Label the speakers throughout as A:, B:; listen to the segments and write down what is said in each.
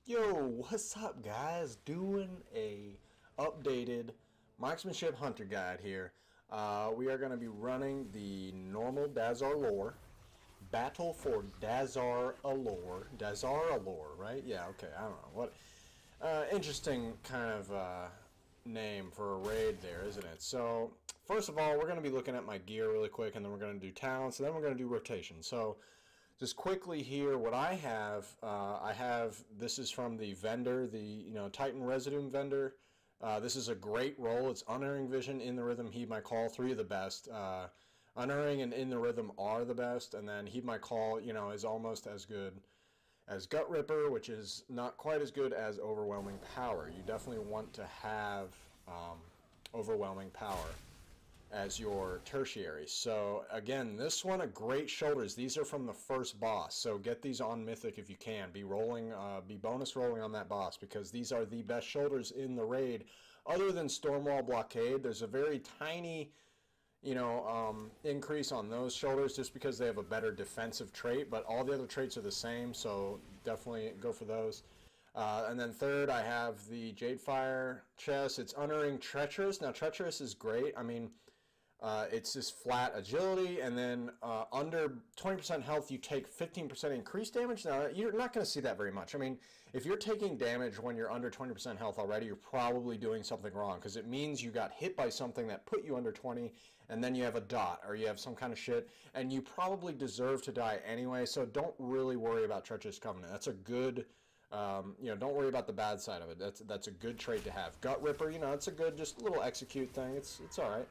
A: Yo, what's up guys? Doing a updated Marksmanship Hunter guide here. We are going to be running the normal Dazar'alor, Battle for Dazar'alor. Dazar'alor, right? Yeah, okay, I don't know. What interesting kind of name for a raid there, isn't it? So, first of all, we're going to be looking at my gear really quick, and then we're going to do talents, and then we're going to do rotation. So, just quickly here, what I have, this is from the vendor, the Titan Residue vendor. This is a great roll. It's Unerring Vision, In the Rhythm, Heed My Call, three of the best. Unerring and In the Rhythm are the best, and then Heed My Call, is almost as good as Gut Ripper, which is not quite as good as Overwhelming Power. You definitely want to have Overwhelming Power as your tertiary. So again, this one, a great shoulders. These are from the first boss, so get these on Mythic if you can. Be rolling, be bonus rolling on that boss, because these are the best shoulders in the raid. Other than Stormwall Blockade, there's a very tiny increase on those shoulders just because they have a better defensive trait, but all the other traits are the same, so definitely go for those. And then third, I have the Jadefire chest. It's Unerring Treacherous. Now, Treacherous is great. I mean, it's just flat agility, and then under 20% health, you take 15% increased damage. Now, you're not going to see that very much. I mean, if you're taking damage when you're under 20% health already, you're probably doing something wrong, because it means you got hit by something that put you under 20, and then you have a dot, or you have some kind of shit, and you probably deserve to die anyway, so don't really worry about Treacherous Covenant. That's a good... don't worry about the bad side of it. That's a good trait to have. Gut Ripper, it's a good, just little execute thing. It's all right.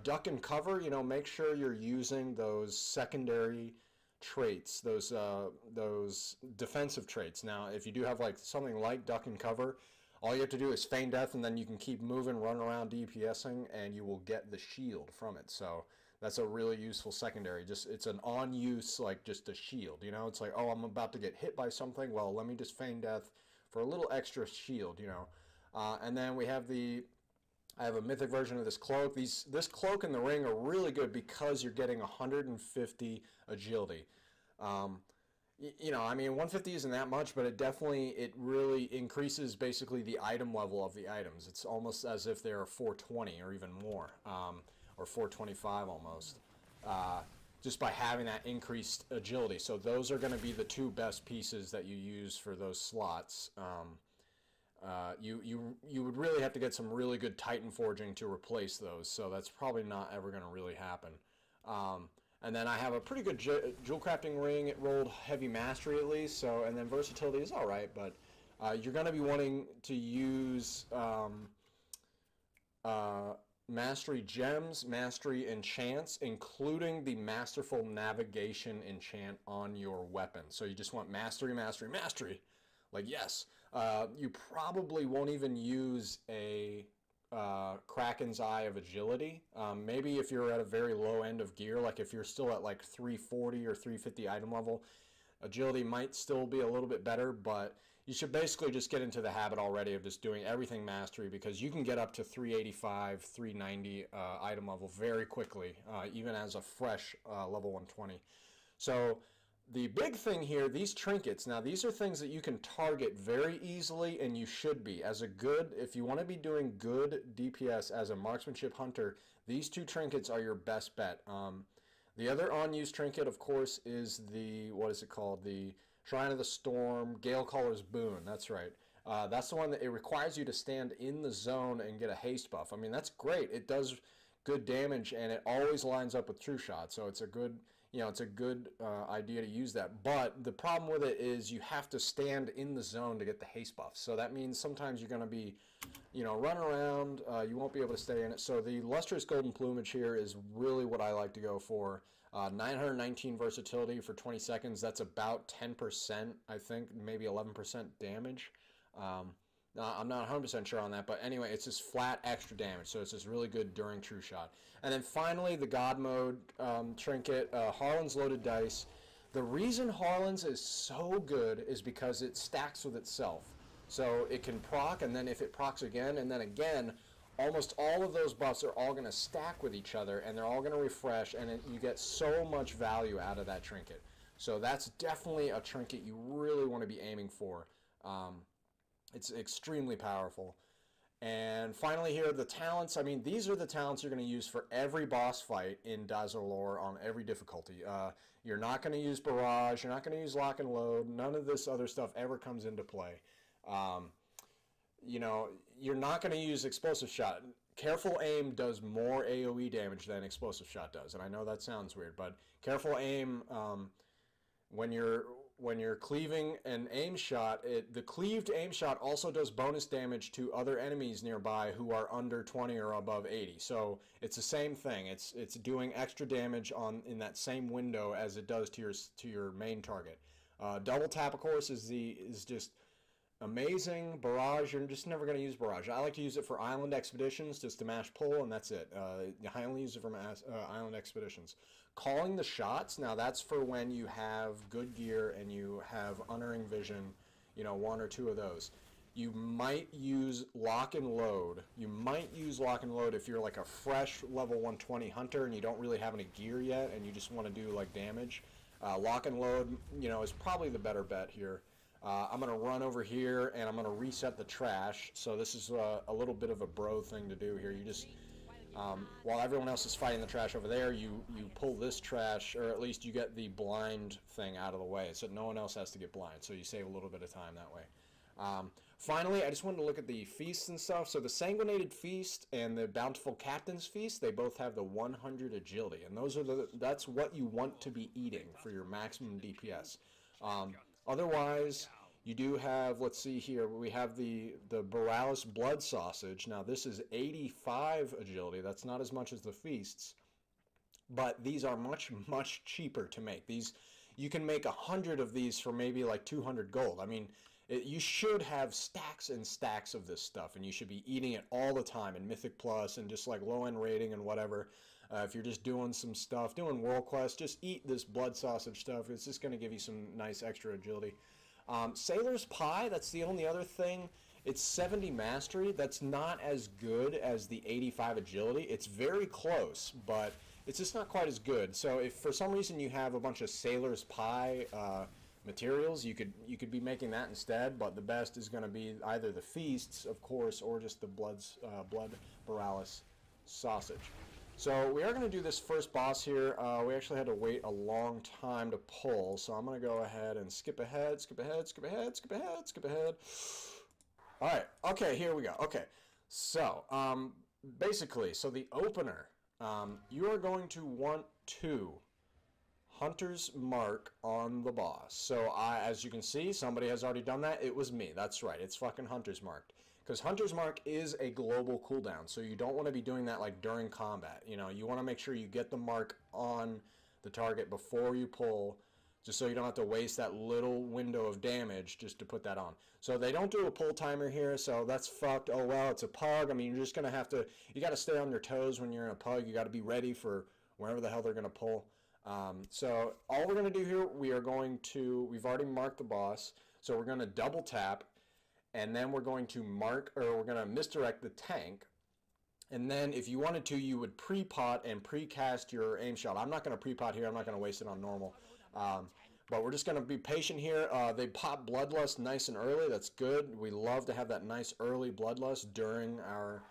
A: Duck and Cover, make sure you're using those secondary traits, those defensive traits. Now, if you do have like something like Duck and Cover, all you have to do is feign death, and then you can keep moving, run around DPSing, and you will get the shield from it. So that's a really useful secondary. It's an on-use, like just a shield. It's like, oh, I'm about to get hit by something. Well, let me just feign death for a little extra shield. And then we have I have a mythic version of this cloak. This cloak and the ring are really good because you're getting 150 agility. I mean, 150 isn't that much, but it really increases basically the item level of the items. It's almost as if they're 420 or even more, or 425 almost, just by having that increased agility. So those are going to be the two best pieces that you use for those slots. You would really have to get some really good Titan forging to replace those, so that's probably not ever going to really happen. And then I have a pretty good jewel crafting ring. It rolled heavy mastery at least, so, and then versatility is all right, but you're going to be wanting to use mastery gems, mastery enchants, including the masterful navigation enchant on your weapon. So you just want mastery, mastery, mastery. Like, yes, you probably won't even use a Kraken's Eye of Agility. Maybe if you're at a very low end of gear, like if you're still at like 340 or 350 item level, agility might still be a little bit better, but you should basically just get into the habit already of just doing everything mastery, because you can get up to 385, 390 item level very quickly, even as a fresh level 120. So the big thing here, these trinkets, now these are things that you can target very easily, and you should be. If you want to be doing good DPS as a marksmanship hunter, these two trinkets are your best bet. The other on-use trinket, of course, is what is it called? The Shrine of the Storm, Galecaller's Boon, that's right. That's the one that it requires you to stand in the zone and get a haste buff. I mean, that's great. It does good damage, and it always lines up with True Shot, so it's a good, idea to use that. But the problem with it is you have to stand in the zone to get the haste buff. So that means sometimes you're going to be, run around, you won't be able to stay in it. So the Lustrous Golden Plumage here is really what I like to go for. 919 versatility for 20 seconds. That's about 10%, I think, maybe 11% damage. I'm not 100% sure on that, but anyway, it's just flat extra damage, so it's just really good during True Shot. And then finally, the God Mode trinket, Harlan's Loaded Dice. The reason Harlan's is so good is because it stacks with itself. So it can proc, and then if it procs again, and then again, almost all of those buffs are all going to stack with each other, and they're all going to refresh, and you get so much value out of that trinket. So that's definitely a trinket you really want to be aiming for. It's extremely powerful. And finally here, the talents. I mean, these are the talents you're going to use for every boss fight in Dazar'alor on every difficulty. You're not going to use Barrage. You're not going to use Lock and Load. None of this other stuff ever comes into play. You know, you're not going to use Explosive Shot. Careful Aim does more AoE damage than Explosive Shot does. And I know that sounds weird, but Careful Aim, when you're cleaving an aim shot, the cleaved aim shot also does bonus damage to other enemies nearby who are under 20 or above 80. So it's the same thing. It's doing extra damage in that same window as it does to your main target. Double tap, of course, is just amazing. Barrage, you're just never going to use Barrage. I like to use it for island expeditions, just to mash pull, and that's it. I only use it for island expeditions. Calling the shots, now that's for when you have good gear and you have unerring vision, you know, 1 or 2 of those. You might use Lock and Load. You might use Lock and Load if you're like a fresh level 120 hunter and you don't really have any gear yet and you just want to do like damage. Lock and Load, you know, is probably the better bet here. I'm going to run over here and I'm going to reset the trash. So this is a little bit of a bro thing to do here. You just, while everyone else is fighting the trash over there, you pull this trash, or at least you get the blind thing out of the way so no one else has to get blind. So you save a little bit of time that way. Finally, I just wanted to look at the feasts and stuff. So the Sanguinated Feast and the Bountiful Captain's Feast, they both have the 100 agility. And that's what you want to be eating for your maximum DPS. Otherwise, you do have, let's see here, we have the Borealis Blood Sausage. Now, this is 85 agility. That's not as much as the feasts, but these are much, much cheaper to make. You can make 100 of these for maybe like 200 gold. I mean, you should have stacks and stacks of this stuff, and you should be eating it all the time in Mythic Plus and just like low-end rating and whatever. If you're just doing some stuff, doing World Quest, just eat this blood sausage stuff. It's just going to give you some nice extra agility. Sailor's Pie, that's the only other thing. It's 70 mastery. That's not as good as the 85 agility. It's very close, but it's just not quite as good. So if for some reason you have a bunch of Sailor's Pie materials, you could be making that instead, but the best is going to be either the feasts, of course, or just the blood Borealis sausage. So we are going to do this first boss here. We actually had to wait a long time to pull, so I'm going to go ahead and skip ahead, skip ahead, skip ahead, skip ahead, skip ahead. All right, okay, here we go. Okay, so basically, so the opener, you are going to want to Hunter's Mark on the boss. So as you can see, somebody has already done that. It was me. That's right. It's fucking Hunter's Marked. Because Hunter's Mark is a global cooldown, so you don't want to be doing that like during combat. You know, you want to make sure you get the mark on the target before you pull, just so you don't have to waste that little window of damage just to put that on. So they don't do a pull timer here, so that's fucked. Oh well, it's a pug. I mean, you're just gonna have to. You got to stay on your toes when you're in a pug. You got to be ready for wherever the hell they're gonna pull. So all we're gonna do here, we've already marked the boss, so we're gonna double tap. And then we're going to we're going to misdirect the tank. And then if you wanted to, you would pre-pot and pre-cast your aim shot. I'm not going to pre-pot here. I'm not going to waste it on normal. But we're just going to be patient here. They pop Bloodlust nice and early. That's good. We love to have that nice early Bloodlust during our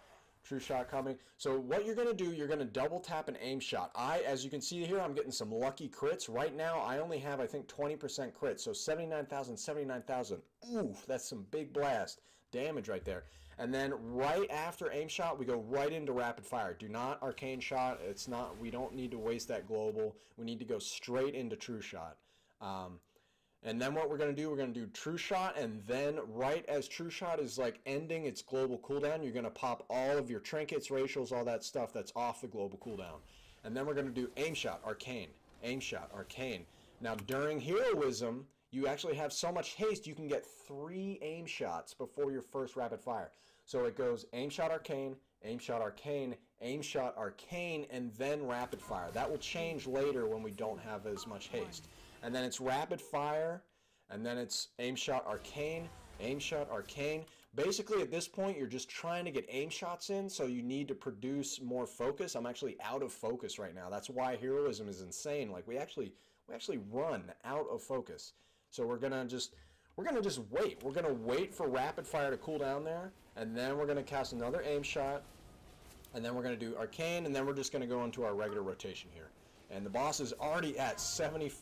A: true shot coming. So what you're going to do, you're going to double tap an aim shot. As you can see here, I'm getting some lucky crits. Right now, I only have, I think, 20% crits. So 79,000, 79,000. Ooh, that's some big blast damage right there. And then right after aim shot, we go right into rapid fire. Do not arcane shot. We don't need to waste that global. We need to go straight into true shot. And then what we're going to do, we're going to do True Shot, and then right as True Shot is like ending its global cooldown, you're going to pop all of your trinkets, racials, all that stuff that's off the global cooldown. And then we're going to do Aim Shot, Arcane, Aim Shot, Arcane. Now during Heroism, you actually have so much haste, you can get 3 aim shots before your first rapid fire. So it goes Aim Shot, Arcane, Aim Shot, Arcane, Aim Shot, Arcane, and then rapid fire. That will change later when we don't have as much haste. And then it's rapid fire, and then it's aim shot arcane, aim shot arcane. Basically at this point you're just trying to get aim shots in, so you need to produce more focus. I'm actually out of focus right now. That's why heroism is insane. Like we actually run out of focus. So we're we're going to just wait. We're going to wait for rapid fire to cool down there, and then we're going to cast another aim shot, and then we're going to do arcane, and then we're just going to go into our regular rotation here. And the boss is already at 72%,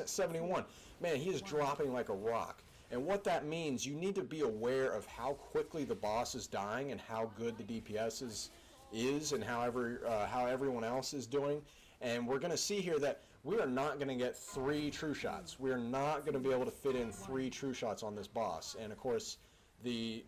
A: 71. Man, he is dropping like a rock. And what that means, you need to be aware of how quickly the boss is dying and how good the DPS is and how everyone else is doing. And we're going to see here that we are not going to get 3 true shots. We are not going to be able to fit in 3 true shots on this boss. And of course, the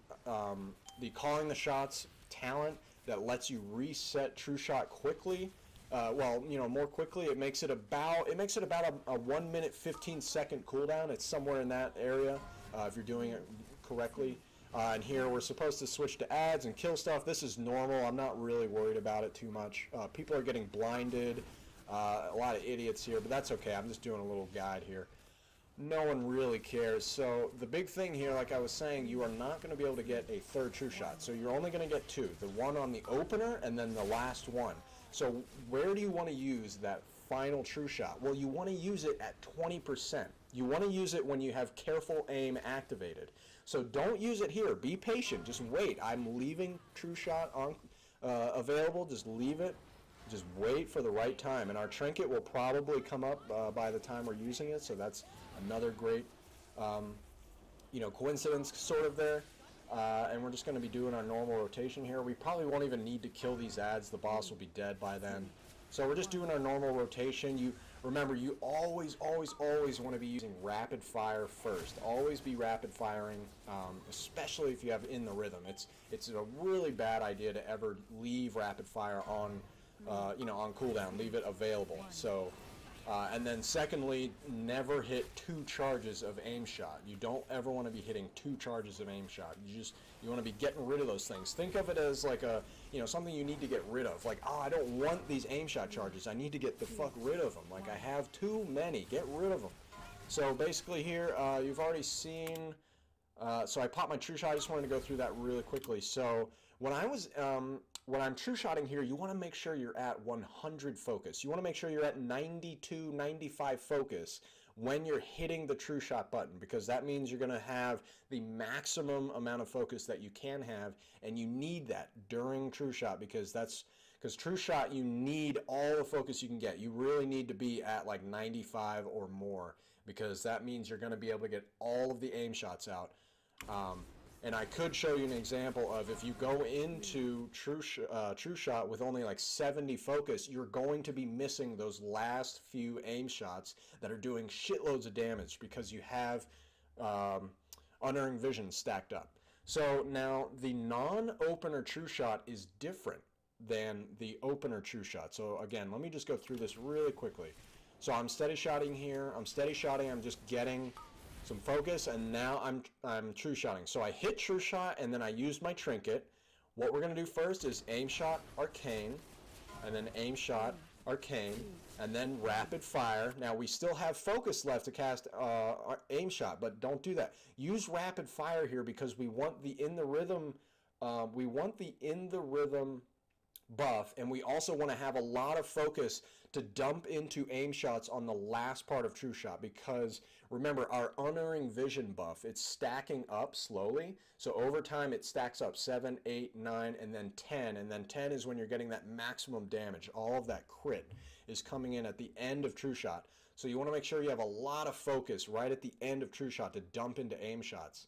A: calling the shots talent that lets you reset true shot quickly, well, you know, more quickly, it makes it about a 1 minute 15-second cooldown. It's somewhere in that area if you're doing it correctly. And here we're supposed to switch to ads and kill stuff. This is normal. I'm not really worried about it too much. People are getting blinded. A lot of idiots here, but that's okay. I'm just doing a little guide here. No one really cares. So the big thing here, like I was saying, you are not going to be able to get a 3rd true shot. So you're only going to get 2. The one on the opener and then the last one. So where do you want to use that final true shot? Well, you want to use it at 20%. You want to use it when you have careful aim activated. So don't use it here. Be patient. Just wait. I'm leaving true shot on available. Just leave it. Just wait for the right time. And our trinket will probably come up by the time we're using it. So that's another great, you know, coincidence sort of there. And we're just going to be doing our normal rotation here. We probably won't even need to kill these ads. The boss will be dead by then. So we're just doing our normal rotation. You remember, you always want to be using rapid fire first. Always be rapid firing, especially if you have in the rhythm. It's a really bad idea to ever leave rapid fire on, you know, on cooldown. Leave it available. So. And then secondly, never hit 2 charges of aim shot. You don't ever want to be hitting 2 charges of aim shot. You want to be getting rid of those things. Think of it as like a, you know, something you need to get rid of. Like, oh, I don't want these aim shot charges. I need to get the fuck rid of them. Like, I have too many. Get rid of them. So basically here, you've already seen, so I popped my true shot. I just wanted to go through that really quickly. So when I'm true shotting here, you want to make sure you're at 100 focus. You want to make sure you're at 92, 95 focus when you're hitting the true shot button, because that means you're going to have the maximum amount of focus that you can have, and you need that during true shot, because true shot, you need all the focus you can get. You really need to be at like 95 or more, because that means you're going to be able to get all of the aim shots out. And I could show you an example of if you go into true shot with only like 70 focus, you're going to be missing those last few aim shots that are doing shitloads of damage because you have unerring vision stacked up. So now the non-opener true shot is different than the opener true shot. So again, let me just go through this really quickly. So I'm steady shotting here. I'm steady shotting. I'm just getting some focus, and now I'm true shotting. So I hit true shot, and then I used my trinket. What we're going to do first is aim shot, arcane, and then aim shot, arcane, and then rapid fire. Now we still have focus left to cast aim shot, but don't do that. Use rapid fire here because we want the in the rhythm. We want the in the rhythm buff, and we also want to have a lot of focus to dump into aim shots on the last part of true shot, because remember, our unerring vision buff, it's stacking up slowly. So over time it stacks up 7, 8, 9, and then 10, and then 10 is when you're getting that maximum damage. All of that crit is coming in at the end of true shot. So you want to make sure you have a lot of focus right at the end of true shot to dump into aim shots.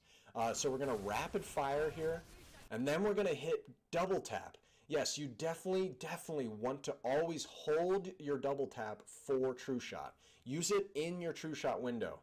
A: So we're going to rapid fire here, and then we're going to hit double tap. Yes, you definitely want to always hold your double tap for true shot. Use it in your true shot window.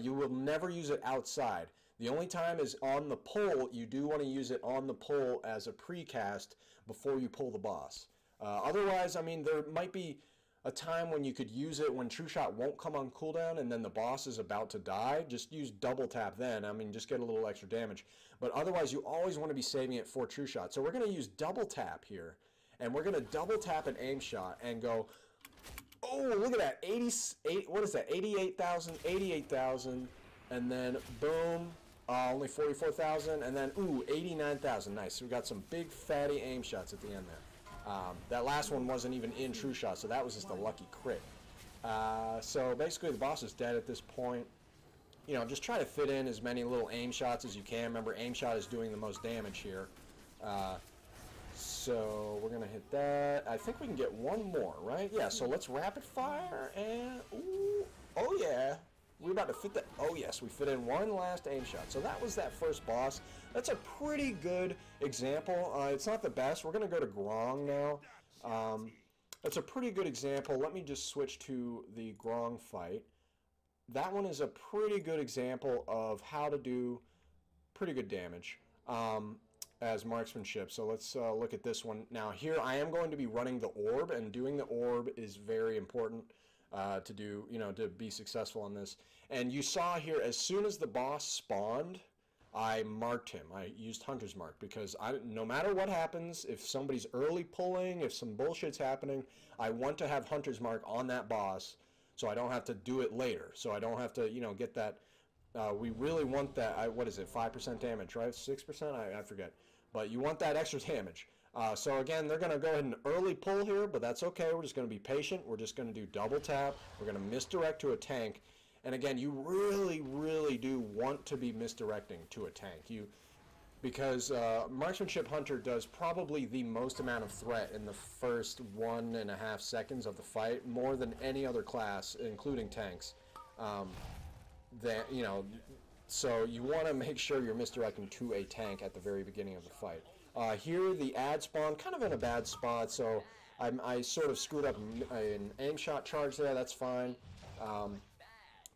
A: You will never use it outside. The only time is on the pull. You do want to use it on the pull as a precast before you pull the boss. Otherwise, I mean, there might be a time when you could use it when true shot won't come on cooldown and then the boss is about to die. Just use double tap then. I mean, just get a little extra damage. But otherwise, you always want to be saving it for true shot. So we're going to use double tap here, and we're going to double tap an aim shot and go, oh, look at that, 88, what is that, 88,000, 88,000, and then boom, only 44,000, and then, ooh, 89,000, nice. So we got some big fatty aim shots at the end there. That last one wasn't even in true shot, so that was just a lucky crit. So basically the boss is dead at this point. you know, just try to fit in as many little aim shots as you can. Remember, aim shot is doing the most damage here. So we're going to hit that. I think we can get one more, right? Yeah, so let's rapid fire and, ooh, oh yeah. We're about to fit that. Oh yes, we fit in one last aim shot. So that was that first boss. That's a pretty good example. It's not the best. We're going to go to Grom now. That's a pretty good example. Let me just switch to the Grom Fight. That one is a pretty good example of how to do pretty good damage as marksmanship. So let's look at this one. Now here I am going to be running the orb, and doing the orb is very important to do, you know, to be successful on this. And you saw here, as soon as the boss spawned, I marked him. I used Hunter's Mark because no matter what happens, if somebody's early pulling, if some bullshit's happening, I want to have Hunter's Mark on that boss so I don't have to do it later. So I don't have to, you know, get that. We really want that, what is it, 5% damage, right? 6%? I forget. But you want that extra damage. So again, they're going to go ahead and early pull here, but that's okay. We're just going to be patient. We're just going to do double tap. We're going to misdirect to a tank. And again, you really, really do want to be misdirecting to a tank. Because Marksmanship Hunter does probably the most amount of threat in the first 1.5 seconds of the fight, more than any other class, including tanks. You know, so you want to make sure you're misdirecting to a tank at the very beginning of the fight. Here, the ad spawn, kind of in a bad spot, so I sort of screwed up an aim shot charge there. That's fine.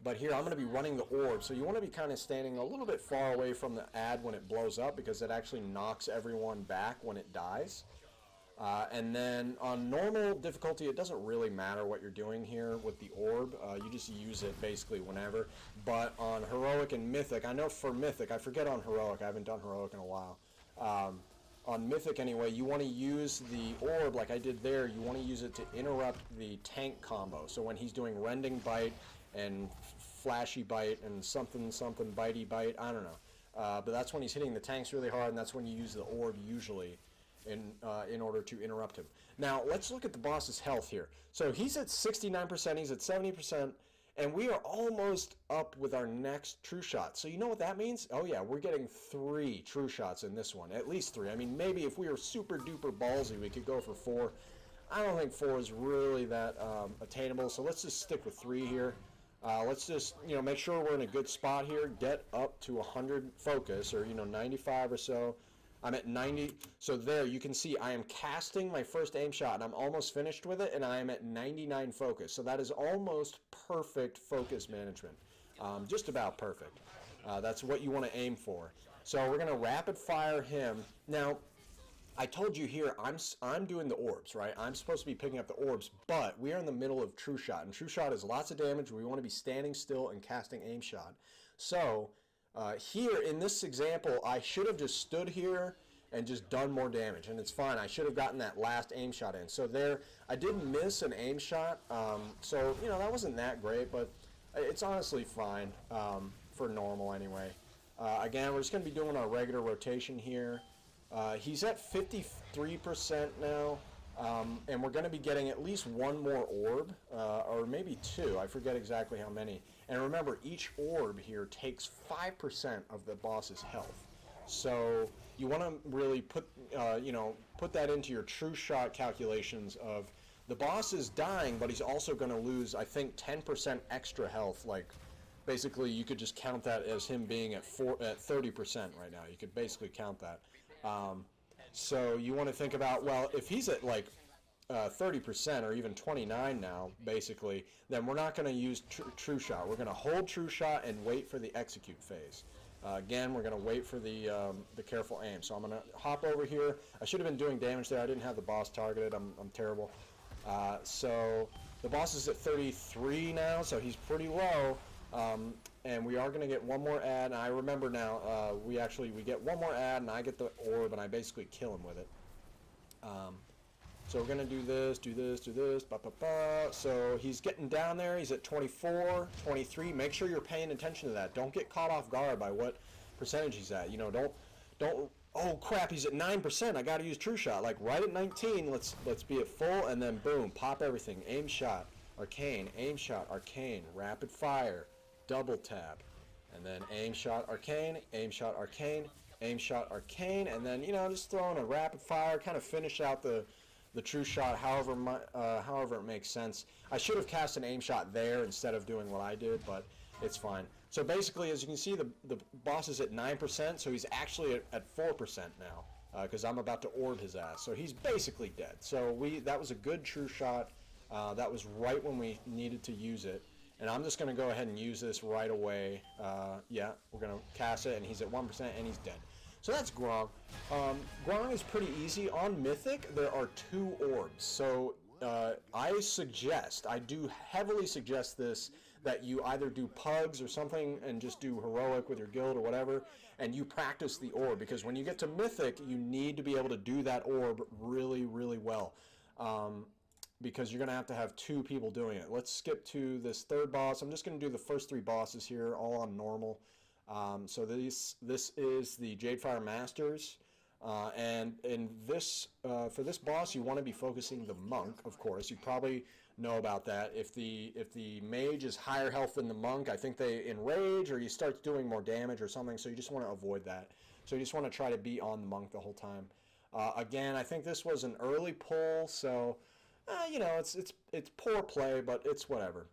A: But here, I'm going to be running the orb, so you want to be kind of standing a little bit far away from the ad when it blows up, because it actually knocks everyone back when it dies. And then on normal difficulty, it doesn't really matter what you're doing here with the orb. You just use it basically whenever. But on heroic and mythic, I know for mythic, I forget on heroic, I haven't done heroic in a while. On mythic anyway, you want to use the orb like I did there. You want to use it to interrupt the tank combo. So when he's doing rending bite and flashy bite and something bitey bite, I don't know. But that's when he's hitting the tanks really hard, and that's when you use the orb usually in order to interrupt him. Now let's look at the boss's health here. So he's at 69%, he's at 70%, and we are almost up with our next true shot. So you know what that means? Oh yeah, we're getting 3 true shots in this one, at least 3. I mean, maybe if we were super duper ballsy, we could go for 4. I don't think 4 is really that attainable, so let's just stick with 3 here. Let's just, you know, make sure we're in a good spot here. Get up to 100 focus, or, you know, 95 or so. I'm at 90, so there you can see I am casting my first aim shot, and I'm almost finished with it, and I am at 99 focus. So that is almost perfect focus management, just about perfect. That's what you want to aim for. So we're going to rapid fire him. Now, I told you here, I'm doing the orbs, right? I'm supposed to be picking up the orbs, but we are in the middle of true shot, and true shot is lots of damage. We want to be standing still and casting aim shot. So here in this example, I should have just stood here and just done more damage, and it's fine. I should have gotten that last aim shot in. So there, I did miss an aim shot, so, you know, that wasn't that great, but it's honestly fine for normal anyway. Again, we're just going to be doing our regular rotation here. He's at 53% now, and we're going to be getting at least 1 more orb, or maybe 2. I forget exactly how many. And remember, each orb here takes 5% of the boss's health. So you want to really put, you know, put that into your true shot calculations of the boss is dying, but he's also going to lose, I think, 10% extra health. Like, basically, you could just count that as him being at 30% right now. You could basically count that. So you want to think about, well, if he's at like 30% or even 29 now, basically, then we're not going to use true shot. We're going to hold true shot and wait for the execute phase. Again, we're going to wait for the careful aim. So I'm going to hop over here. I should have been doing damage there. I didn't have the boss targeted. I'm terrible. So the boss is at 33 now, so he's pretty low. And we are going to get 1 more ad, and I remember now, we get 1 more ad, and I get the orb, and I basically kill him with it. So we're going to do this, ba, ba, ba. So he's getting down there, he's at 24, 23, make sure you're paying attention to that. Don't get caught off guard by what percentage he's at. You know, don't, oh crap, he's at 9%, I got to use true shot. Like, right at 19, let's be at full, and then boom, pop everything. Aim shot, arcane, aim shot, arcane, rapid fire. Double tap, And then aim shot arcane, aim shot arcane, aim shot arcane, and then, you know, just throwing a rapid fire, kind of finish out the true shot however it makes sense. I should have cast an aim shot there instead of doing what I did, but it's fine. So basically, as you can see, the boss is at 9%, so he's actually at 4% now, because I'm about to orb his ass. So he's basically dead. So that was a good true shot. That was right when we needed to use it. And I'm just going to go ahead and use this right away. Yeah, we're going to cast it, and he's at 1%, and he's dead. So that's Grom. Grom is pretty easy. On Mythic, there are 2 orbs. So I do heavily suggest this, that you either do pugs or something and just do heroic with your guild or whatever, and you practice the orb, because when you get to Mythic, you need to be able to do that orb really, really well. Because you're going to have 2 people doing it. Let's skip to this 3rd boss. I'm just going to do the first 3 bosses here, all on normal. So this is the Jadefire Masters, and in this for this boss, you want to be focusing the monk. Of course, you probably know about that. If the mage is higher health than the monk, I think they enrage, or you start doing more damage or something. So you just want to avoid that. So you just want to try to be on the monk the whole time. Again, I think this was an early pull, so you know, it's poor play, but it's whatever.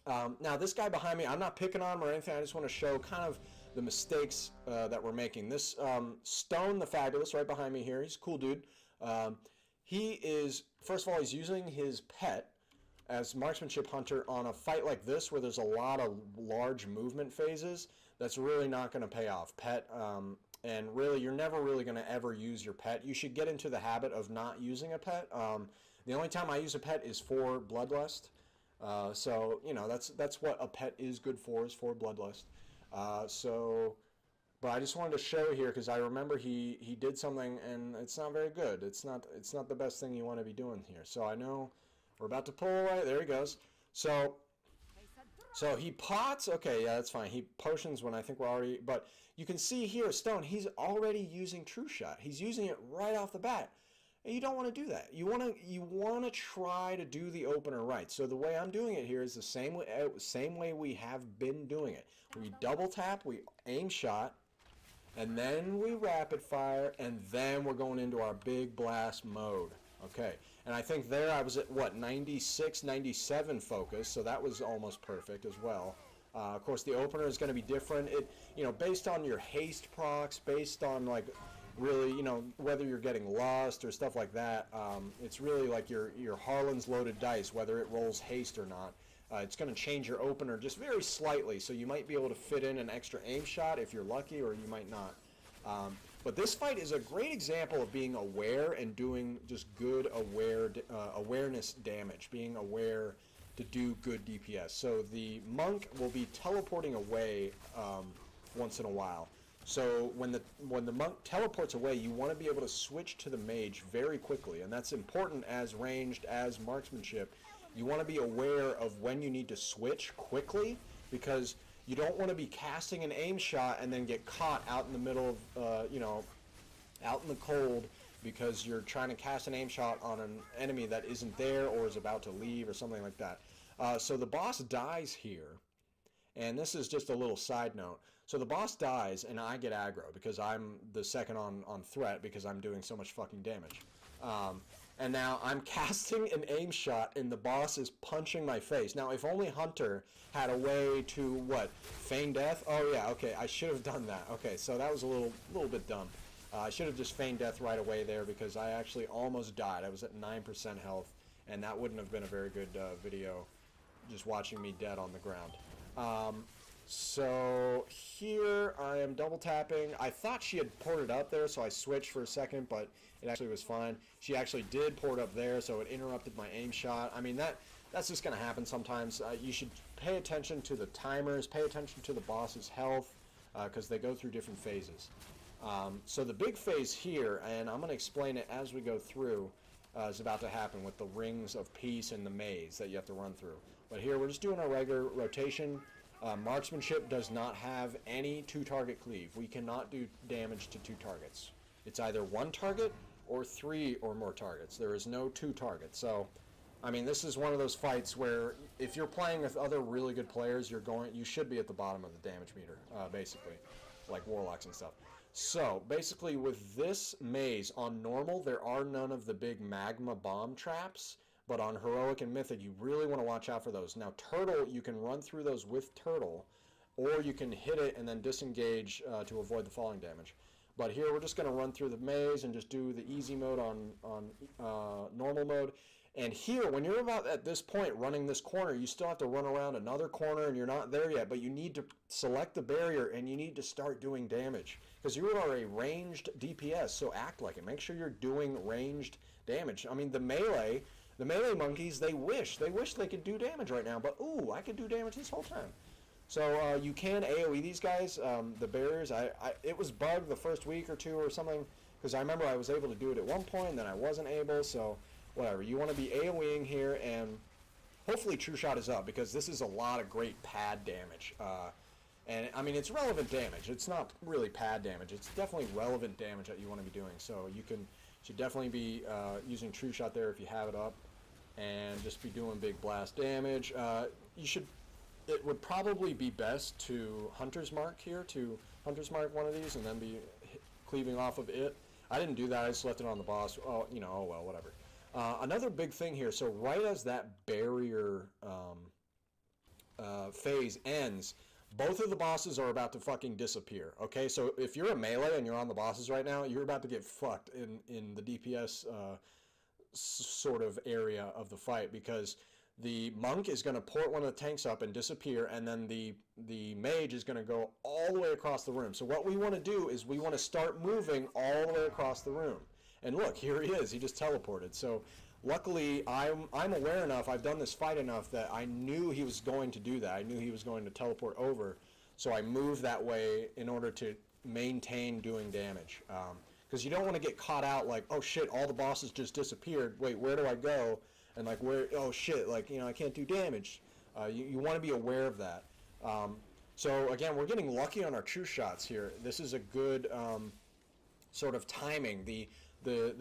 A: Now, this guy behind me, I'm not picking on him or anything. I just want to show kind of the mistakes that we're making. This Stone the Fabulous right behind me here, he's a cool dude. He is, first of all, he's using his pet as Marksmanship Hunter on a fight like this where there's a lot of large movement phases. That's really not going to pay off. Pet, and really, you're never really going to ever use your pet. You should get into the habit of not using a pet. The only time I use a pet is for Bloodlust. So, you know, that's what a pet is good for, is for Bloodlust. But I just wanted to show here, because I remember he did something, and it's not very good. It's not the best thing you want to be doing here. So I know we're about to pull away. There he goes. So he pots. Okay, yeah, that's fine. He potions when I think we're already... But you can see here, Stone, he's already using True Shot. He's using it right off the bat. And you don't want to do that. You want to try to do the opener right. So the way I'm doing it here is the same way we have been doing it. We double tap, we aim shot, and then we rapid fire, and then we're going into our big blast mode. Okay, and I think there I was at, what, 96, 97 focus, so that was almost perfect as well. Of course, the opener is going to be different. You know, based on your haste procs, based on, like, really, you know, whether you're getting Lust or stuff like that, it's really like your Harlan's loaded dice, whether it rolls haste or not. It's going to change your opener just very slightly, so you might be able to fit in an extra aim shot if you're lucky, or you might not. But this fight is a great example of being aware and doing just good awareness damage, being aware to do good DPS. So the monk will be teleporting away once in a while. So when the monk teleports away, you want to be able to switch to the mage very quickly, and that's important as ranged, as marksmanship. You want to be aware of when you need to switch quickly, because you don't want to be casting an aim shot and then get caught out in the middle of, you know, out in the cold, because you're trying to cast an aim shot on an enemy that isn't there or is about to leave or something like that. So the boss dies here, and this is just a little side note. So the boss dies, and I get aggro because I'm the second on threat because I'm doing so much fucking damage. And now I'm casting an aim shot, and the boss is punching my face. Now, if only Hunter had a way to, what, feign death? Oh, yeah, okay, I should have done that. Okay, so that was a little bit dumb. I should have just feigned death right away there, because I actually almost died. I was at 9% health, and that wouldn't have been a very good video, just watching me dead on the ground. So here I am double tapping. I thought she had ported up there, so I switched for a second, but it actually was fine. She actually did port up there, so it interrupted my aim shot. I mean, that's just going to happen sometimes. You should pay attention to the timers, pay attention to the boss's health, because they go through different phases. So the big phase here, and I'm going to explain it as we go through, is about to happen with the rings of peace and the maze that you have to run through. But here we're just doing a regular rotation. Marksmanship does not have any two-target cleave. We cannot do damage to 2 targets. It's either 1 target or 3 or more targets. There is no 2 targets. So I mean, this is one of those fights where if you're playing with other really good players, you should be at the bottom of the damage meter, basically, like warlocks and stuff. So basically, with this maze on normal, there are none of the big magma bomb traps, but on heroic and mythic, you really want to watch out for those. Now, turtle, you can run through those with turtle, or you can hit it and then disengage to avoid the falling damage. But here, we're just going to run through the maze and just do the easy mode on normal mode. And here, when you're about at this point running this corner, you still have to run around another corner and you're not there yet, but you need to select the barrier and you need to start doing damage. Because you are a ranged DPS, so act like it. Make sure you're doing ranged damage. I mean, the melee monkeys, they wish they could do damage right now, but ooh, I could do damage this whole time. So you can AoE these guys, the barriers. It was bugged the first week or two or something, because I remember I was able to do it at one point and then I wasn't able, so whatever. You want to be AoEing here, and hopefully True Shot is up, because this is a lot of great pad damage. And I mean, it's relevant damage. It's not really pad damage. It's definitely relevant damage that you want to be doing. So you should definitely be using True Shot there if you have it up, and just be doing big blast damage. It would probably be best to Hunter's Mark here, to Hunter's Mark one of these, and then be cleaving off of it. I didn't do that. I just left it on the boss. Oh, you know, oh well, whatever. Another big thing here, so right as that barrier phase ends, both of the bosses are about to fucking disappear, okay? So if you're a melee and you're on the bosses right now, you're about to get fucked in the DPS sort of area of the fight, because the monk is going to port one of the tanks up and disappear, and then the mage is going to go all the way across the room. So what we want to do is we want to start moving all the way across the room. And look, here he is. He just teleported. So luckily, I'm aware enough, I've done this fight enough that I knew he was going to do that. I knew he was going to teleport over. So I moved that way in order to maintain doing damage. Because you don't want to get caught out like, oh shit, all the bosses just disappeared. Wait, where do I go? And like, where, oh shit, like, you know, I can't do damage. You want to be aware of that. So again, we're getting lucky on our true shots here. This is a good sort of timing. The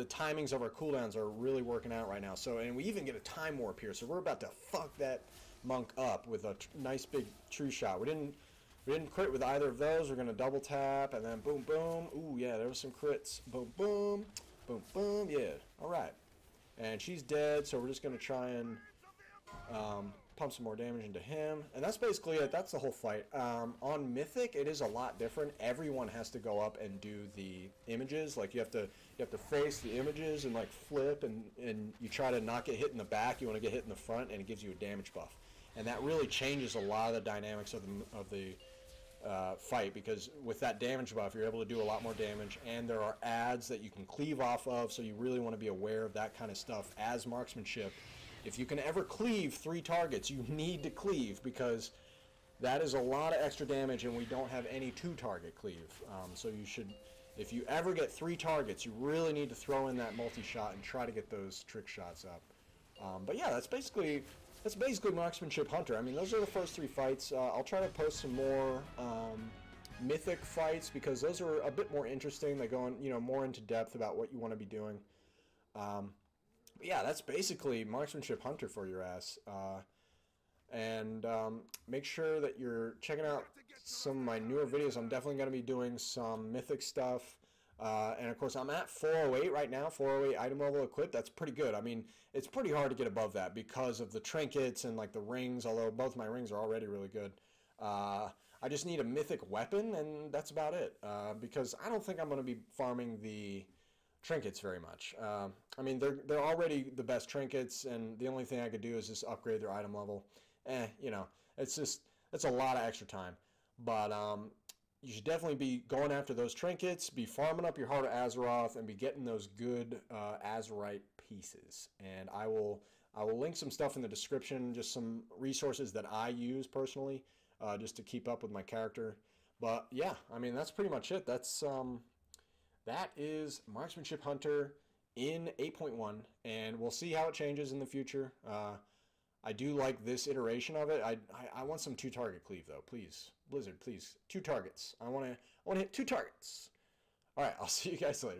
A: timings of our cooldowns are really working out right now. So, and we even get a time warp here. So we're about to fuck that monk up with a nice big true shot. We didn't crit with either of those. We're gonna double tap and then boom, boom. Ooh, yeah, there was some crits. Boom, boom, boom, boom. Yeah, all right. And she's dead. So we're just gonna try and pump some more damage into him, and that's basically it. That's the whole fight. On Mythic, it is a lot different. Everyone has to go up and do the images. Like you have to face the images and like flip, and you try to not get hit in the back. You want to get hit in the front, and it gives you a damage buff. And that really changes a lot of the dynamics of the fight, because with that damage buff, you're able to do a lot more damage, and there are adds that you can cleave off of. So you really want to be aware of that kind of stuff as marksmanship. If you can ever cleave 3 targets, you need to cleave, because that is a lot of extra damage, and we don't have any 2-target cleave. So you should, if you ever get 3 targets, you really need to throw in that multi-shot and try to get those trick shots up. But yeah, that's basically Marksmanship Hunter. I mean, those are the first 3 fights. I'll try to post some more Mythic fights, because those are a bit more interesting. They go on, you know, more into depth about what you want to be doing. Yeah, that's basically Marksmanship Hunter for your ass. And make sure that you're checking out some of my newer videos. I'm definitely going to be doing some Mythic stuff. And of course, I'm at 408 right now, 408 item level equipped. That's pretty good. I mean, it's pretty hard to get above that because of the trinkets and like the rings, although both my rings are already really good. I just need a Mythic weapon, and that's about it. Because I don't think I'm going to be farming the trinkets very much. I mean, they're already the best trinkets, and the only thing I could do is just upgrade their item level. You know, it's a lot of extra time. But you should definitely be going after those trinkets, be farming up your Heart of Azeroth, and be getting those good Azerite pieces. And I will link some stuff in the description, just some resources that I use personally, just to keep up with my character. But yeah, I mean, that's pretty much it. That is Marksmanship Hunter in 8.1, and we'll see how it changes in the future. I do like this iteration of it. I want some 2-target cleave though, please. Blizzard, please. 2 targets. I want to hit 2 targets. All right, I'll see you guys later.